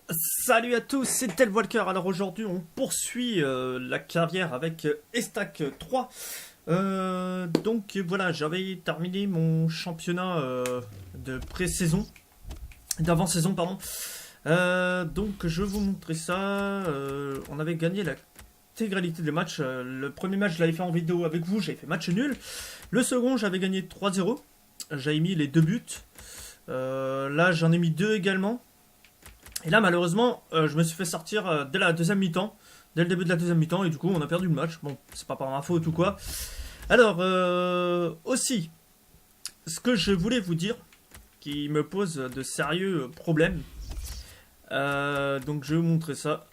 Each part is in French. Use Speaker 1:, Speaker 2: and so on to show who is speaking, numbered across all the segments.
Speaker 1: Salut à tous, c'est Tel Walker. Alors aujourd'hui, on poursuit la carrière avec Estac 3. Donc voilà, j'avais terminé mon championnat de pré-saison, d'avant-saison, pardon. Donc je vais vous montrer ça. On avait gagné l'intégralité des matchs. Le premier match, je l'avais fait en vidéo avec vous, j'avais fait match nul. Le second, j'avais gagné 3-0. J'avais mis les deux buts. Là, j'en ai mis deux également. Et là, malheureusement, je me suis fait sortir dès la deuxième mi-temps, dès le début de la deuxième mi-temps, et du coup, on a perdu le match. Bon, c'est pas par ma faute ou quoi. Alors, aussi, ce que je voulais vous dire, qui me pose de sérieux problèmes, donc je vais vous montrer ça.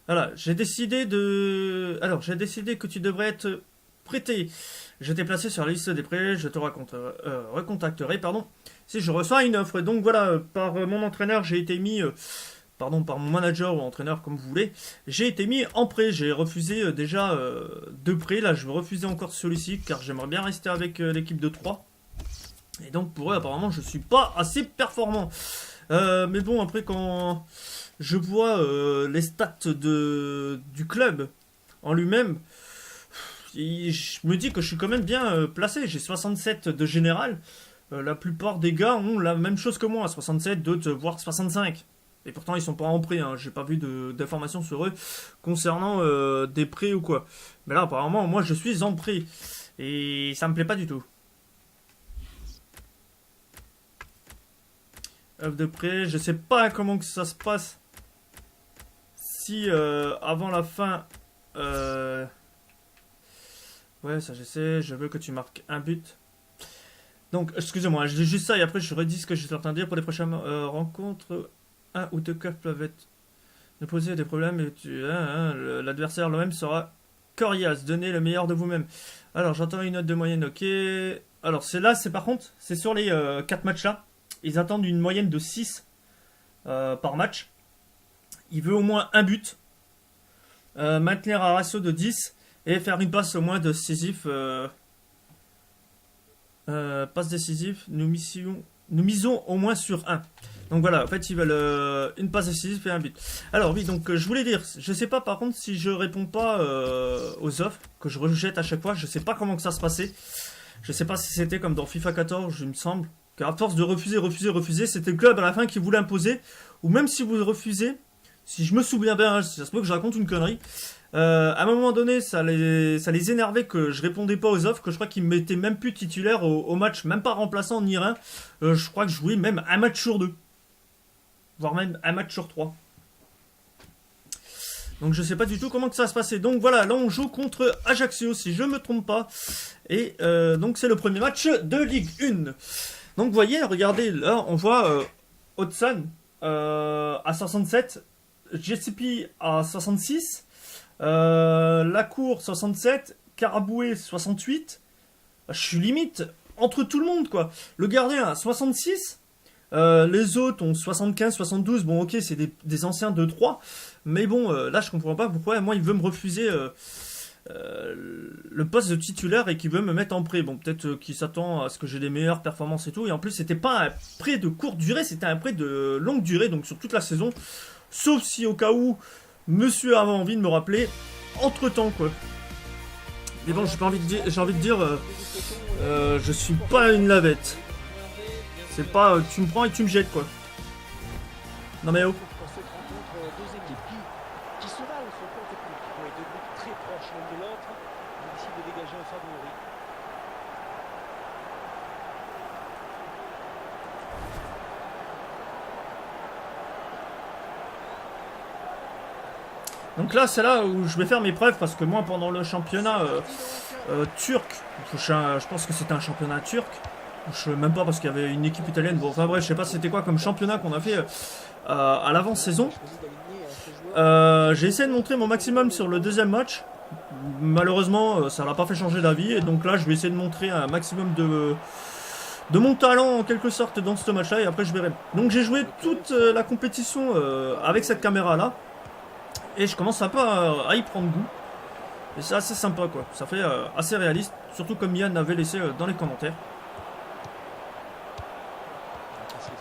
Speaker 1: Voilà, j'ai décidé que tu devrais être prêté. Je t'ai placé sur la liste des prêts, je te recontacterai, pardon, si je reçois une offre. Donc voilà, par mon entraîneur, j'ai été mis, pardon, par mon manager ou entraîneur, comme vous voulez, j'ai été mis en prêt. J'ai refusé déjà deux prêts. Là, je vais refuser encore celui-ci, car j'aimerais bien rester avec l'équipe de 3. Et donc pour eux, apparemment, je suis pas assez performant. Mais bon, après, quand je vois les stats du club en lui-même, je me dis que je suis quand même bien placé. J'ai 67 de général. La plupart des gars ont la même chose que moi, 67, d'autres voire 65. Et pourtant ils sont pas en prêt, hein. J'ai pas vu d'informations sur eux concernant des prêts ou quoi. Mais là apparemment moi je suis en prêt. Et ça me plaît pas du tout. Offre de prêt, je sais pas comment que ça se passe. Si avant la fin... Ouais, ça je sais, je veux que tu marques un but. Donc, excusez-moi, je dis juste ça et après je redis ce que j'étais en train de dire. Pour les prochaines rencontres, un ou deux clubs peuvent être de poser des problèmes et l'adversaire lui-même sera coriace. Donnez le meilleur de vous-même. Alors, j'entends une note de moyenne, ok. Alors, c'est par contre, c'est sur les 4 matchs là. Ils attendent une moyenne de 6 par match. Il veut au moins un but. Maintenir un ratio de 10. Et faire une passe au moins décisif. Passe décisive. Nous misons au moins sur 1. Donc voilà, en fait ils veulent une passe décisive et un but. Alors oui, donc je voulais dire, je sais pas par contre si je réponds pas aux offres, que je rejette à chaque fois, je sais pas comment que ça se passait. Je sais pas si c'était comme dans FIFA 14, il me semble, qu'à force de refuser, c'était le club à la fin qui voulait imposer. Ou même si vous refusez, si je me souviens bien, ça se peut que je raconte une connerie. À un moment donné, ça les énervait que je répondais pas aux offres, que je crois qu'ils me mettaient même plus titulaire au match, même pas remplaçant ni rien. Je crois que je jouais même un match sur 2, voire même un match sur 3. Donc je sais pas du tout comment que ça va se passer. Donc voilà, là on joue contre Ajaccio, si je me trompe pas. Et donc c'est le premier match de Ligue 1. Donc vous voyez, regardez, là on voit Hudson à 67, JCP à 66. Lacour 67, Caraboué 68. Je suis limite entre tout le monde quoi. Le gardien a 66. Les autres ont 75, 72. Bon ok, c'est des anciens de 3. Mais bon, là je comprends pas pourquoi moi il veut me refuser le poste de titulaire et qu'il veut me mettre en prêt. Bon, peut-être qu'il s'attend à ce que j'ai des meilleures performances et tout. Et en plus, c'était pas un prêt de courte durée, c'était un prêt de longue durée, donc sur toute la saison. Sauf si au cas où monsieur avait envie de me rappeler entre temps quoi. Mais bon, j'ai envie de dire, je suis pas une lavette. C'est pas tu me prends et tu me jettes quoi. Non mais oh. Donc là, c'est là où je vais faire mes preuves parce que moi, pendant le championnat turc, je pense que c'était un championnat turc. Je sais même pas parce qu'il y avait une équipe italienne. Bon, enfin bref, je sais pas c'était quoi comme championnat qu'on a fait à l'avant-saison. J'ai essayé de montrer mon maximum sur le deuxième match. Malheureusement, ça n'a pas fait changer d'avis. Et donc là, je vais essayer de montrer un maximum de mon talent en quelque sorte dans ce match-là. Et après, je verrai. Donc j'ai joué toute la compétition avec cette caméra-là. Et je commence un peu à y prendre goût. Et c'est assez sympa quoi. Ça fait assez réaliste. Surtout comme Yann avait laissé dans les commentaires.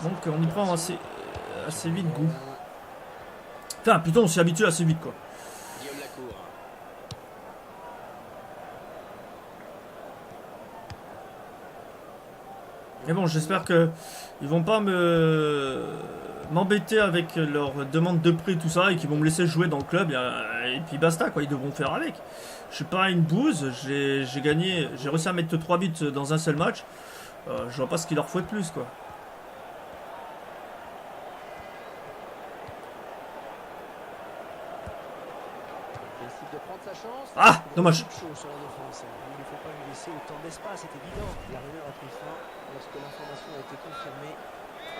Speaker 1: Donc on y prend assez assez vite goût. Enfin, plutôt on s'y habitue assez vite, quoi.
Speaker 2: Guillaume Lacour.
Speaker 1: Mais bon, j'espère que ils vont pas m'embêter avec leur demande de prix, tout ça, et qu'ils vont me laisser jouer dans le club, et puis basta, quoi. Ils devront faire avec. Je suis pas une bouse, j'ai gagné, j'ai réussi à mettre 3 buts dans un seul match. Je vois pas ce qu'il leur faut de plus, quoi.
Speaker 2: Il décide de prendre sa chance.
Speaker 1: Ah, dommage.
Speaker 3: Chaud sur la défense. Il ne faut pas lui laisser autant d'espace, c'est évident. La rumeur a pris fin lorsque l'information a été confirmée.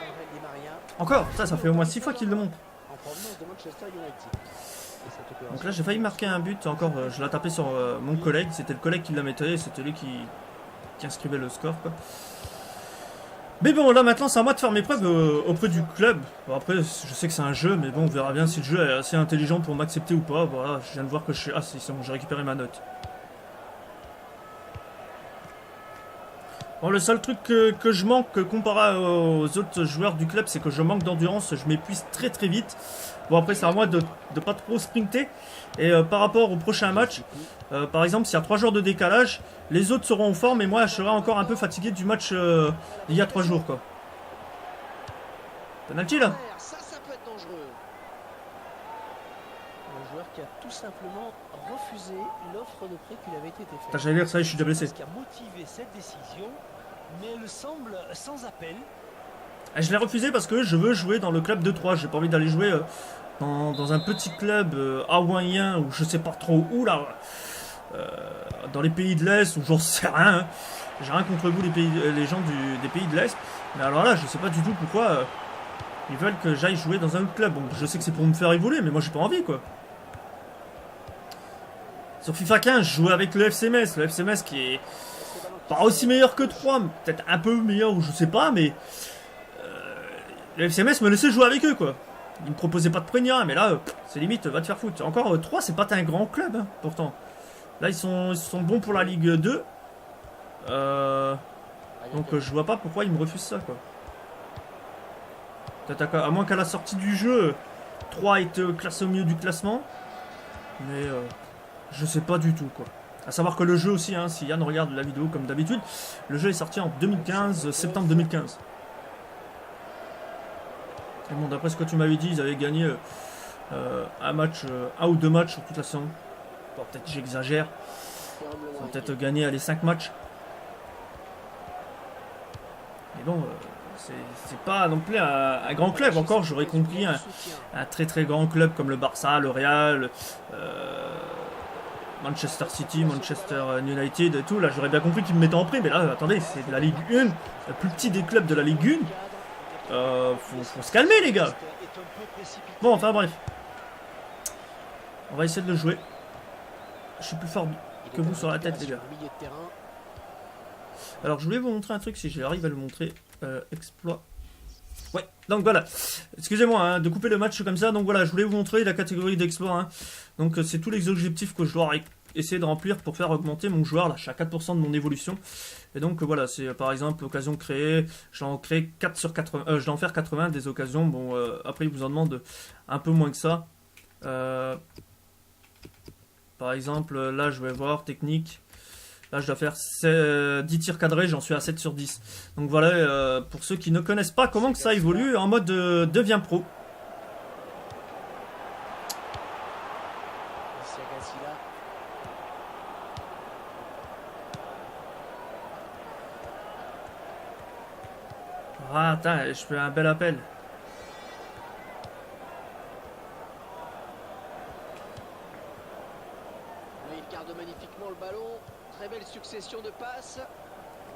Speaker 3: Angel Di Maria.
Speaker 1: Encore, ça fait au moins 6 fois qu'il le montre.
Speaker 3: En provenance de Manchester United. Et cette opération-
Speaker 1: Donc là, j'ai failli marquer un but. Encore, je l'ai tapé sur mon collègue. C'était le collègue qui l'a metté. C'était lui qui inscrivait le score, quoi. Mais bon, là maintenant, c'est à moi de faire mes preuves auprès du club. Bon, après, je sais que c'est un jeu, mais bon, on verra bien si le jeu est assez intelligent pour m'accepter ou pas. Voilà, je viens de voir que je suis. Ah, c'est bon, j'ai récupéré ma note. Bon, le seul truc que je manque comparé aux autres joueurs du club, c'est que je manque d'endurance. Je m'épuise très très vite. Bon, après, c'est à moi de pas trop sprinter. Et par rapport au prochain match, par exemple, s'il y a 3 jours de décalage, les autres seront en forme et moi, je serai encore un peu fatigué du match d'il y a 3 jours, quoi. Penalty, là.
Speaker 2: Ça peut être dangereux.
Speaker 3: Un joueur qui a tout simplement refusé l'offre de prêt qui lui avait été
Speaker 1: Putain,
Speaker 3: faite.
Speaker 1: j'allais dire ça, je suis déjà blessé.
Speaker 3: Ce qui a motivé cette décision, mais elle semble sans appel.
Speaker 1: Et je l'ai refusé parce que je veux jouer dans le club de 3. J'ai pas envie d'aller jouer dans un petit club hawaïen ou je sais pas trop où, là. Dans les pays de l'Est, ou j'en sais rien. Hein. J'ai rien contre vous, les gens des pays de l'Est. Mais alors là, je sais pas du tout pourquoi ils veulent que j'aille jouer dans un autre club. Bon, je sais que c'est pour me faire évoluer, mais moi j'ai pas envie, quoi. Sur FIFA 15, je jouais avec le FC Metz. Le FC Metz qui est pas aussi meilleur que 3, peut-être un peu meilleur, ou je sais pas, mais le FC Metz me laissait jouer avec eux, quoi. Ils me proposaient pas de prix ni rien, mais là, c'est limite, va te faire foutre. Encore 3, c'est pas un grand club, hein, pourtant. Là, ils sont bons pour la Ligue 2. Donc, je vois pas pourquoi ils me refusent ça, quoi. Peut-être à moins qu'à la sortie du jeu, 3 est classé au milieu du classement. Mais je sais pas du tout, quoi. À savoir que le jeu aussi, hein, si Yann regarde la vidéo comme d'habitude, le jeu est sorti en 2015, septembre 2015. Et bon, d'après ce que tu m'avais dit, ils avaient gagné un match, 1 ou 2 matchs sur toute la saison. Bon, peut-être j'exagère. Ils ont peut-être gagné les 5 matchs. Mais bon, c'est pas non plus un grand club. Encore, j'aurais compris un très très grand club comme le Barça, le Real, Manchester City, Manchester United et tout. Là, j'aurais bien compris qu'ils me mettaient en prix. Mais là, attendez, c'est de la Ligue 1, le plus petit des clubs de la Ligue 1. Faut se calmer, les gars. Bon, enfin bref. On va essayer de le jouer. Je suis plus fort que vous sur la tête, les gars. Alors, je voulais vous montrer un truc, si j'arrive à le montrer. Exploit. Ouais, donc voilà. Excusez-moi hein, de couper le match comme ça. Donc voilà, je voulais vous montrer la catégorie d'exploit. Hein. Donc c'est tous les objectifs que je dois essayer de remplir pour faire augmenter mon joueur. Là, je suis à 4% de mon évolution. Et donc voilà, c'est par exemple occasion créée. J'en crée 4 sur 80. Je dois en faire 80 des occasions. Bon, après, il vous en demande un peu moins que ça. Par exemple, là, je vais voir technique. Là, je dois faire 10 tirs cadrés, j'en suis à 7 sur 10. Donc voilà, pour ceux qui ne connaissent pas comment que ça évolue en mode devient pro. Ah, attends, je fais un bel appel.
Speaker 2: Là, il garde magnifiquement le ballon. Très belle succession de passes.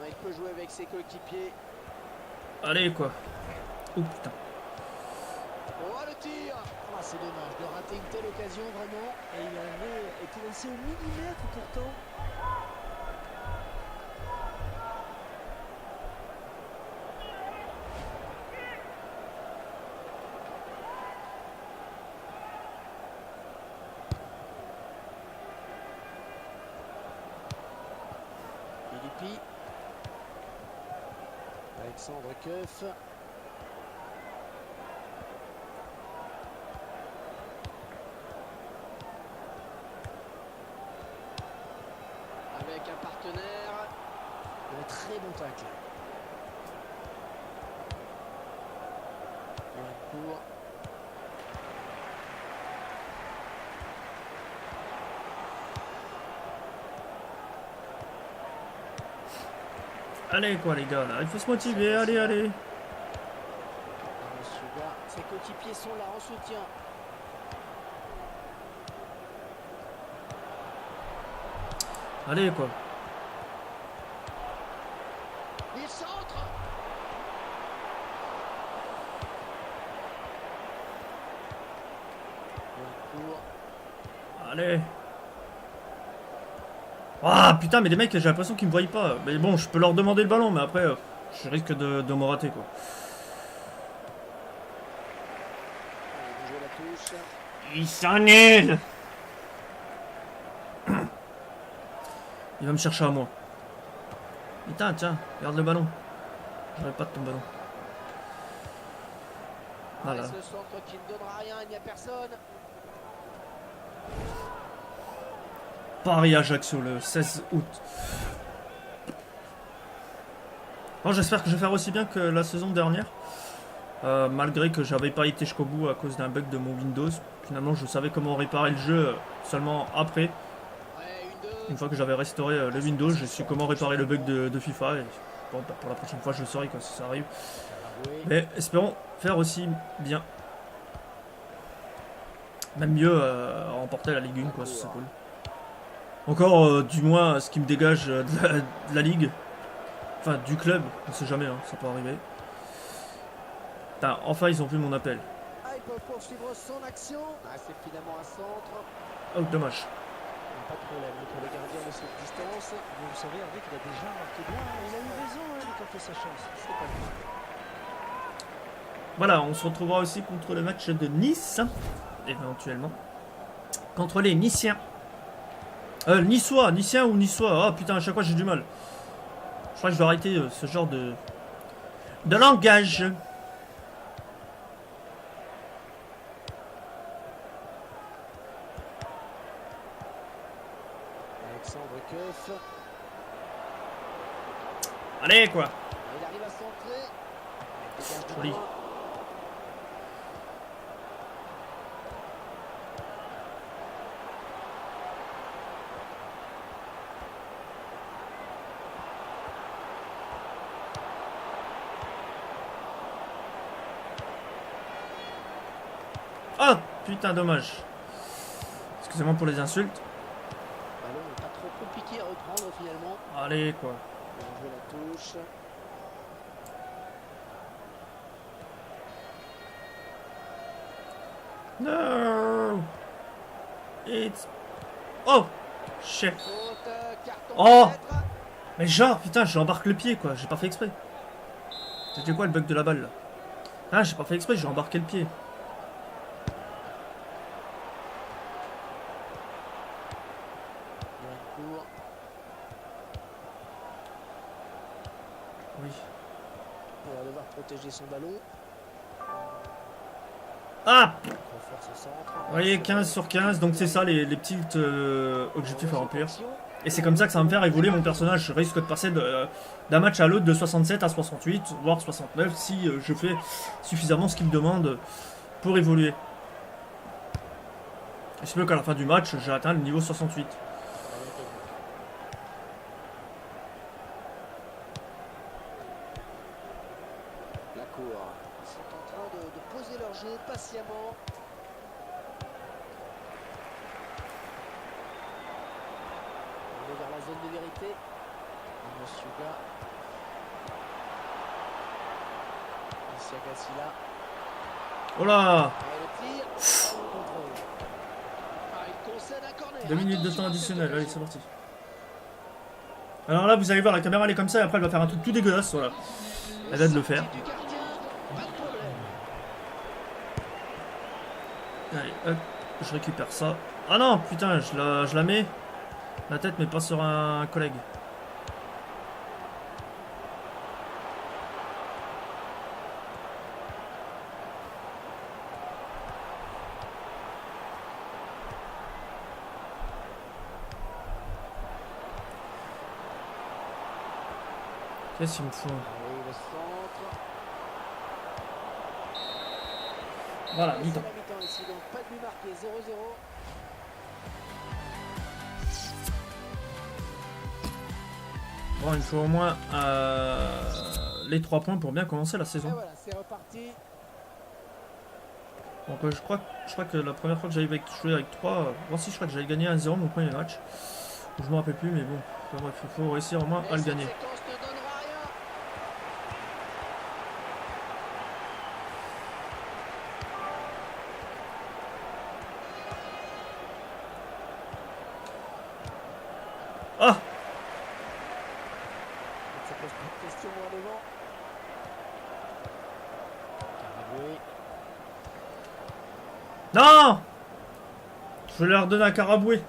Speaker 2: Il peut jouer avec ses coéquipiers.
Speaker 1: Allez, quoi. Oh, putain.
Speaker 2: Oh, le tir.
Speaker 3: Ah, c'est dommage de rater une telle occasion, vraiment. Et il avait été laissé au millimètre, pourtant.
Speaker 2: Alexandre Keuf.
Speaker 3: très bon tacle. Court.
Speaker 1: Allez quoi les gars, là, il faut se motiver, allez, allez.
Speaker 2: Ses coéquipiers sont là en soutien.
Speaker 1: Allez quoi.
Speaker 2: Il centre.
Speaker 1: Allez. Ah putain, mais les mecs, j'ai l'impression qu'ils me voient pas. Mais bon, je peux leur demander le ballon, mais après, je risque de me rater quoi. Ils sont nuls. Il va me chercher à moi. Putain, tiens, regarde le ballon. J'aurais pas de ton ballon. Voilà.
Speaker 2: Ce centre qui ne donnera rien, il n'y a personne.
Speaker 1: Paris-Ajaccio le 16 août. Bon, j'espère que je vais faire aussi bien que la saison dernière. Malgré que j'avais pas été jusqu'au bout à cause d'un bug de mon Windows. Finalement, je savais comment réparer le jeu seulement après. Une fois que j'avais restauré le Windows, je su comment réparer le bug de FIFA. Et bon, bah, pour la prochaine fois, je le saurai quand ça arrive. Mais espérons faire aussi bien. Même mieux remporter la Ligue 1, quoi, c'est cool. Encore, du moins, ce qui me dégage de la Ligue. Enfin, du club, on sait jamais, hein, ça peut arriver. Putain, enfin, ils ont vu mon appel.
Speaker 2: Ah, il peut poursuivre son action. Ah, c'est finalement un centre.
Speaker 1: Oh, dommage.
Speaker 3: Pas de problème pour le gardien de cette distance. Mais vous savez, Hervé, qu'il a déjà marqué bien. Il a eu raison de tenter sa chance. C'est pas grave.
Speaker 1: Voilà, on se retrouvera aussi contre le match de Nice, éventuellement. Contre les Niçiens. Niçois, Niçiens ou Niçois. Ah putain, à chaque fois j'ai du mal. Je crois que je vais arrêter ce genre de langage.
Speaker 2: Alexandre Keuf.
Speaker 1: Allez quoi.
Speaker 2: Il arrive à centrer.
Speaker 1: Joli. Oh putain, dommage. Excusez-moi pour les insultes.
Speaker 2: Le ballon n'est pas trop compliqué à reprendre finalement.
Speaker 1: Allez quoi.
Speaker 2: On joue la touche.
Speaker 1: No. It's. Oh shit.
Speaker 2: Faute, carton
Speaker 1: Oh.
Speaker 2: peut-être.
Speaker 1: Mais genre, putain, j'embarque le pied quoi. J'ai pas fait exprès. C'était quoi le bug de la balle là? Ah, j'ai pas fait exprès, j'ai embarqué le pied.
Speaker 2: Court.
Speaker 1: Oui.
Speaker 2: On va devoir protéger son ballon.
Speaker 1: Ah!
Speaker 2: Renforce au centre.
Speaker 1: Vous voyez, 15 sur 15, donc c'est ça les petits objectifs à remplir. Et c'est comme ça que ça va me faire évoluer mon personnage. Je risque de passer d'un match à l'autre de 67 à 68, voire 69, si je fais suffisamment ce qu'il me demande pour évoluer. Il se peut qu'à la fin du match, j'ai atteint le niveau 68.
Speaker 2: La cour. Ils sont en train de poser leur jeu patiemment. On est vers la zone de vérité. Monsieur Ga. Isiaga Silla.
Speaker 1: Oh là!
Speaker 2: Et le tir. Contrôle. Ah, il concède un corner.
Speaker 1: 2 minutes de
Speaker 2: Attention
Speaker 1: temps
Speaker 2: à cette
Speaker 1: additionnel, allez
Speaker 2: occasion.
Speaker 1: c'est parti. Alors là vous allez voir, la caméra elle est comme ça et après elle va faire un truc tout dégueulasse, voilà. Elle vient de le faire.
Speaker 2: Sortie du gardien, pas de problème.
Speaker 1: Allez, hop, je récupère ça. Ah non, putain, je la mets. La tête mais pas sur un collègue. Qu'est-ce qu'il me faut?
Speaker 2: Allez, le centre.
Speaker 1: Voilà,
Speaker 2: Et
Speaker 1: mi-temps.
Speaker 2: c'est la mi-temps ici, donc pas de but marqué, 0-0.
Speaker 1: Bon, il faut au moins les 3 points pour bien commencer la
Speaker 2: Et
Speaker 1: saison.
Speaker 2: voilà, c'est reparti.
Speaker 1: Donc je crois que la première fois que j'avais joué avec 3, moi aussi je crois que j'avais gagné 1-0 mon premier match. Je me rappelle plus, mais bon, enfin, bref, il faut réussir au moins
Speaker 2: Et
Speaker 1: à le
Speaker 2: cette
Speaker 1: gagner.
Speaker 2: séquence ne donnera rien.
Speaker 1: Ah!
Speaker 2: Ça pose pas de question loin devant. Caraboué.
Speaker 1: Non! Je vais leur donner un Caraboué.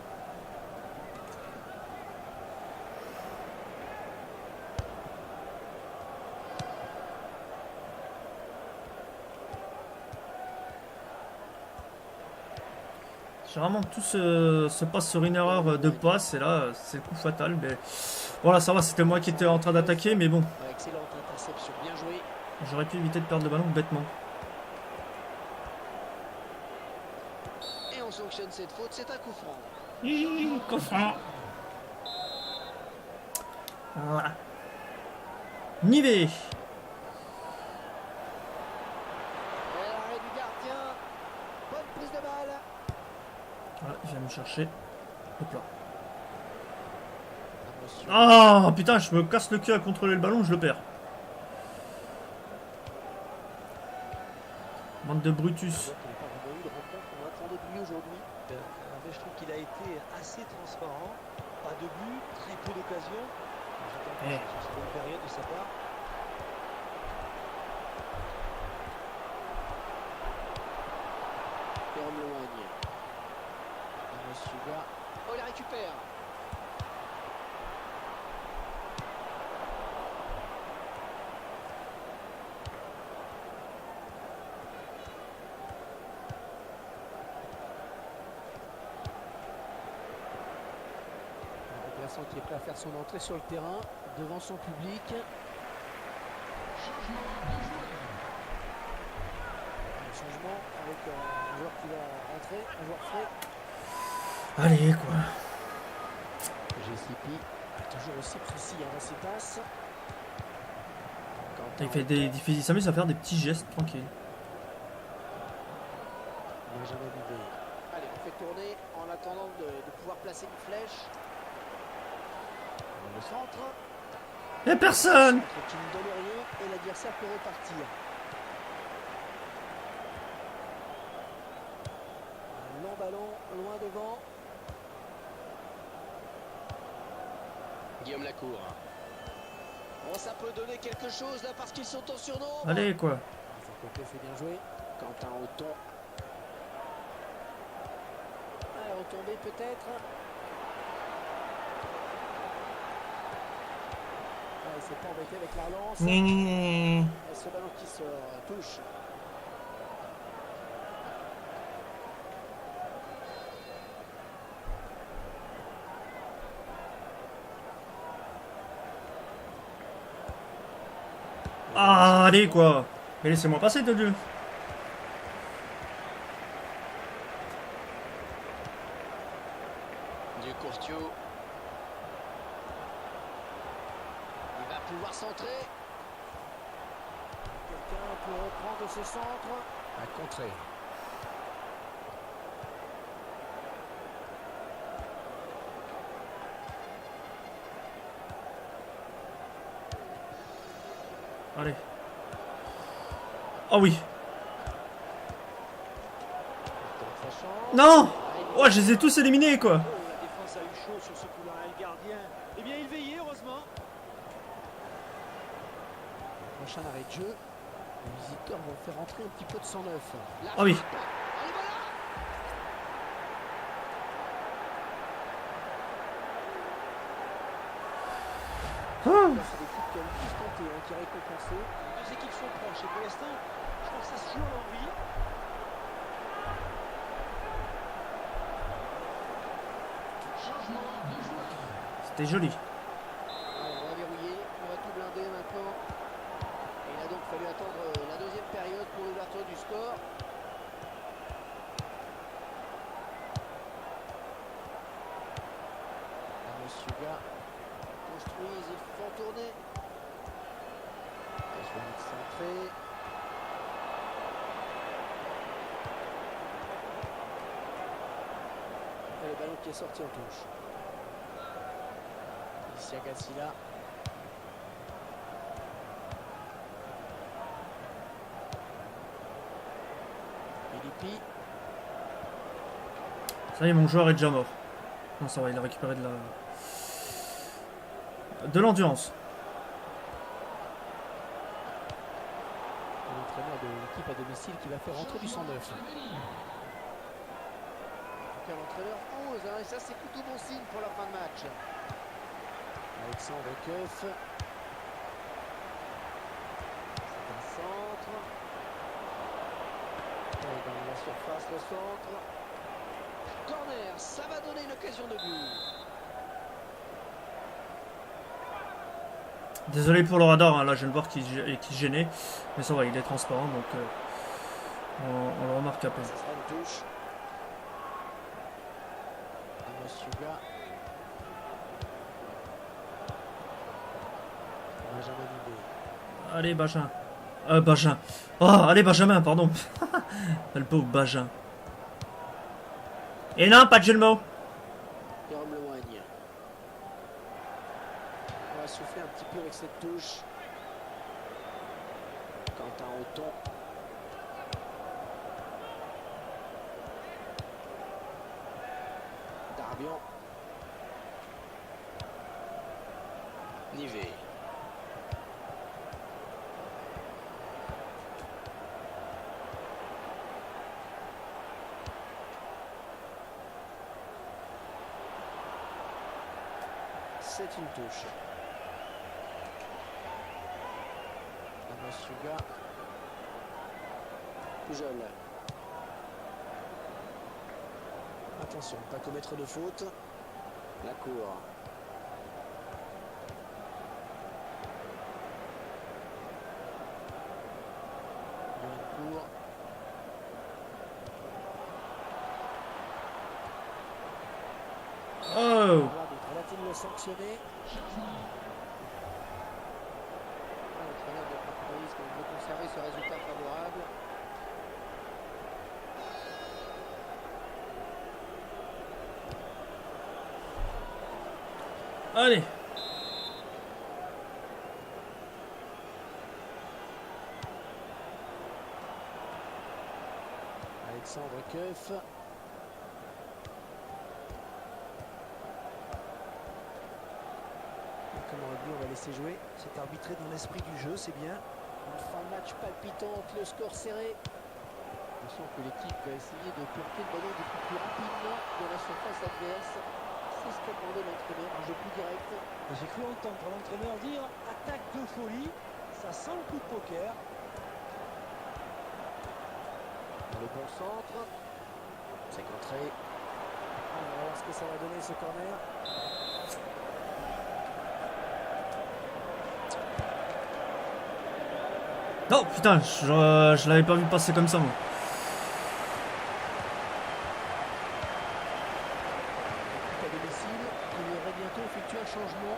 Speaker 1: Généralement tout se passe sur une erreur de passe et là c'est le coup fatal. Mais voilà, ça va, c'était moi qui étais en train d'attaquer, mais bon,
Speaker 2: Excellente interception, bien joué.
Speaker 1: j'aurais pu éviter de perdre le ballon bêtement.
Speaker 2: Et on sanctionne cette faute, c'est un coup franc.
Speaker 1: Coffre. Voilà. Nivé.
Speaker 2: Et l'arrêt du gardien. Bonne prise de balle.
Speaker 1: Voilà, il vient me chercher. Hop là.
Speaker 2: Attention.
Speaker 1: Ah putain, je me casse le cul à contrôler le ballon, je le perds. Bande de Brutus.
Speaker 3: Il n'y a pas vraiment eu de rencontre qu'on attendait de lui aujourd'hui. Mais je trouve qu'il a été assez transparent. Pas de but, très peu d'occasions. J'attends que ce soit une période de sa part.
Speaker 2: Jérôme Lemoigne. Suga. Oh, il la récupère. Un remplaçant qui est prêt à faire son entrée sur le terrain devant son public. Un changement avec un joueur qui va entrer, un joueur frais.
Speaker 1: Allez quoi.
Speaker 2: GCP, toujours aussi précis dans ses passes.
Speaker 1: Il s'amuse à faire des petits gestes tranquilles.
Speaker 2: Benjamin Bivet. Allez, on fait tourner en attendant de pouvoir placer une flèche. Le centre.
Speaker 1: Y'a personne.
Speaker 2: Qui ne donne rien et l'adversaire peut repartir. Un long ballon, loin devant. Guillaume Lacour. Oh, ça peut donner quelque chose là parce qu'ils sont en surnombre.
Speaker 1: Allez quoi.
Speaker 2: Son côté, c'est bien joué. Quentin Auton. Ah, retombé peut-être. Ah, il s'est pas embêté avec la relance. Et ce ballon qui se touche.
Speaker 1: Ah, allez quoi. Mais laissez-moi passer de Dieu.
Speaker 2: Du Courtiot. Il va pouvoir centrer. Quelqu'un pour reprendre ce centre. À contrer.
Speaker 1: Allez. Ah oui.
Speaker 2: Sa chance.
Speaker 1: Non. Oh, je les ai tous éliminés quoi.
Speaker 3: La défense a eu chaud sur ce coup-là. Et le gardien, eh bien, il veillait, heureusement.
Speaker 2: Prochain arrêt de jeu. Les visiteurs vont faire entrer un petit peu de sang neuf.
Speaker 1: Ah oui.
Speaker 2: Allez, voilà.
Speaker 1: Ah.
Speaker 2: C'est l'équipe qui a le plus tenté, qui a récompensé.
Speaker 3: Les deux équipes sont proches. Et pour l'instant, je crois que ça se joue à l'envie.
Speaker 1: C'était joli.
Speaker 2: Allez, on va verrouiller, on va tout blinder maintenant. score. Suga construisent, ils font tourner. Besoin de centrer. Et le ballon qui est sorti en touche. Alicia Gassila. Philippi.
Speaker 1: Ça y est, mon joueur est déjà mort. Non, ça va, il a récupéré de l'endurance.
Speaker 2: L'entraîneur de l'équipe à domicile qui va faire rentrer du 109. En tout cas, l'entraîneur ose, hein, et ça c'est plutôt bon signe pour la fin de match. Alexandre Keuf. C'est un centre. Et dans la surface, le centre. Corner, ça va donner une occasion de but.
Speaker 1: Désolé pour le radar, hein, là je viens de voir qu'il se gênait. Mais ça va, il est transparent, donc on le remarque à peine.
Speaker 2: Ça sera une touche. Amos Suga. Benjamin Libé.
Speaker 1: Allez, Benjamin. Benjamin. Oh, allez, Benjamin, pardon. Le pauvre Benjamin. Et non, pas de jeu de mots.
Speaker 2: Jérôme Lemoigne. On va souffler un petit peu avec cette touche. Quentin Auton. Darbian. Nivet. C'est une touche. Amos Suga. Pujol. Attention, pas commettre de faute. La cour. Une cour.
Speaker 1: Oh.
Speaker 2: Va-t-il le sanctionner? L'entraîneur de Patrice veut conserver ce résultat favorable.
Speaker 1: Allez.
Speaker 2: Alexandre Keuf. Comment le but, on va laisser jouer. C'est arbitré dans l'esprit du jeu, c'est bien. Une fin de match palpitante, le score serré. On sent que l'équipe va essayer de porter le ballon beaucoup plus rapidement dans la surface adverse. C'est ce qu'a demandé l'entraîneur, un jeu plus direct.
Speaker 3: J'ai cru entendre l'entraîneur dire attaque de folie. Ça sent le coup de poker.
Speaker 2: Le bon centre. C'est contré. On va voir ce que ça va donner ce corner.
Speaker 1: Non, putain, je l'avais pas vu passer comme ça, moi.
Speaker 2: À domicile, il irait bientôt effectuer un changement.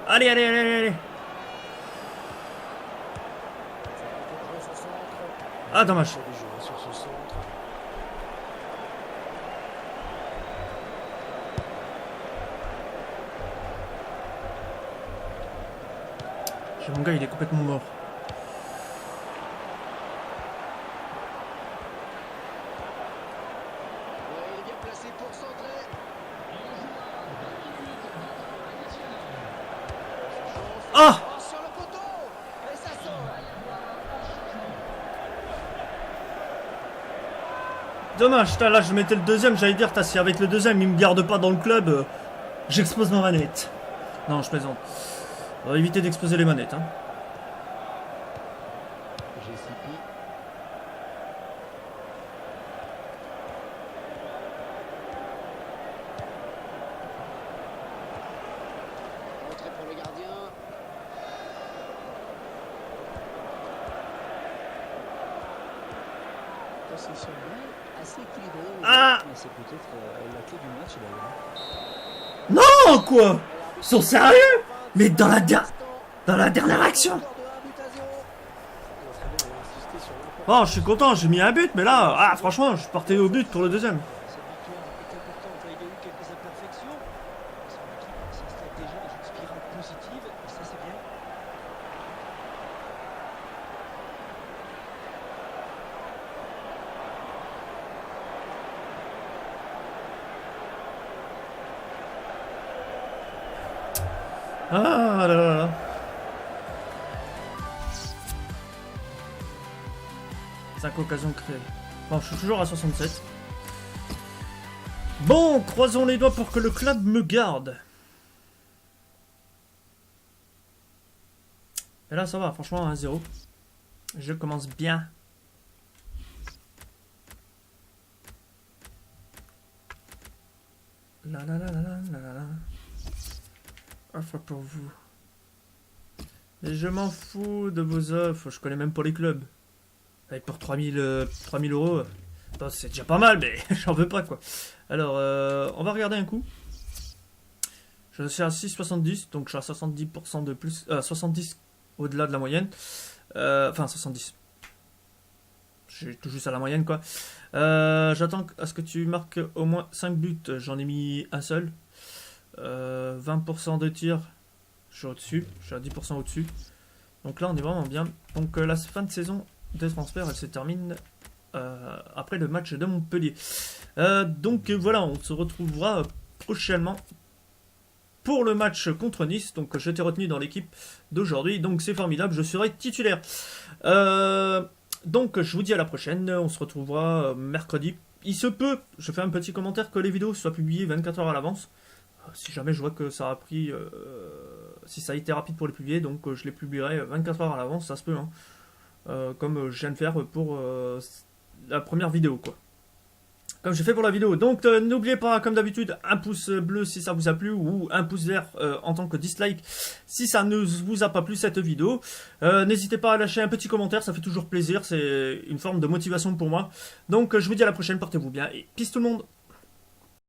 Speaker 1: Allez, allez, allez, allez, allez.
Speaker 2: Ça va bien jouer ce centre.
Speaker 1: Ah, dommage.
Speaker 2: Il y a des joueurs sur ce centre.
Speaker 1: J'ai mon gars, il est complètement mort.
Speaker 2: Ouais, il est bien placé pour centrer.
Speaker 1: Ah!
Speaker 2: Oh, sur le poteau. Et ça sort.
Speaker 1: Dommage, putain, là je mettais le deuxième, j'allais dire, si avec le deuxième il me garde pas dans le club, j'expose ma manette. Non, je plaisante. On va éviter d'exposer les manettes, hein.
Speaker 2: GCP. Entrée le gardien. Possession de balle assez équilibrée.
Speaker 1: Ah!
Speaker 3: Mais c'est peut-être la clé du match d'ailleurs.
Speaker 1: Oh, quoi? Ils sont sérieux? Mais dans la dernière action. Oh, je suis content, j'ai mis un but, mais là, ah, franchement, je partais au but pour le deuxième.
Speaker 3: Cette victoire est importante. Il y a eu quelques imperfections. Son équipe s'installe déjà dans une spirale positive. Et ça, c'est bien.
Speaker 1: Ah là là là. Cinq occasions créées. Bon, je suis toujours à 67. Bon, croisons les doigts pour que le club me garde. Et là, ça va, franchement, 1-0. Je commence bien. La la la la la la la. Offre pour vous. Mais je m'en fous de vos offres, je connais même pas les clubs. Et pour 3000 euros, bon, c'est déjà pas mal, mais j'en veux pas quoi. Alors, on va regarder un coup. Je suis à 6,70, donc je suis à 70% de plus. 70 au-delà de la moyenne. Enfin, 70. Je suis tout juste à la moyenne quoi. J'attends à ce que tu marques au moins 5 buts. J'en ai mis un seul. 20% de tir, je suis au-dessus, je suis à 10% au-dessus. Donc là on est vraiment bien. Donc la fin de saison des transferts elle se termine après le match de Montpellier. Donc voilà, on se retrouvera prochainement pour le match contre Nice. Donc je t'ai retenu dans l'équipe d'aujourd'hui, donc c'est formidable, je serai titulaire. Donc je vous dis à la prochaine, on se retrouvera mercredi. Il se peut, je fais un petit commentaire, que les vidéos soient publiées 24 heures à l'avance. Si jamais je vois que ça a pris, si ça a été rapide pour les publier, donc je les publierai 24 heures à l'avance, ça se peut, hein. Comme je viens de faire pour la première vidéo, quoi. Comme j'ai fait pour la vidéo. Donc n'oubliez pas, comme d'habitude, un pouce bleu si ça vous a plu, ou un pouce vert en tant que dislike si ça ne vous a pas plu cette vidéo. N'hésitez pas à lâcher un petit commentaire, ça fait toujours plaisir, c'est une forme de motivation pour moi. Donc je vous dis à la prochaine, portez-vous bien et peace tout le monde.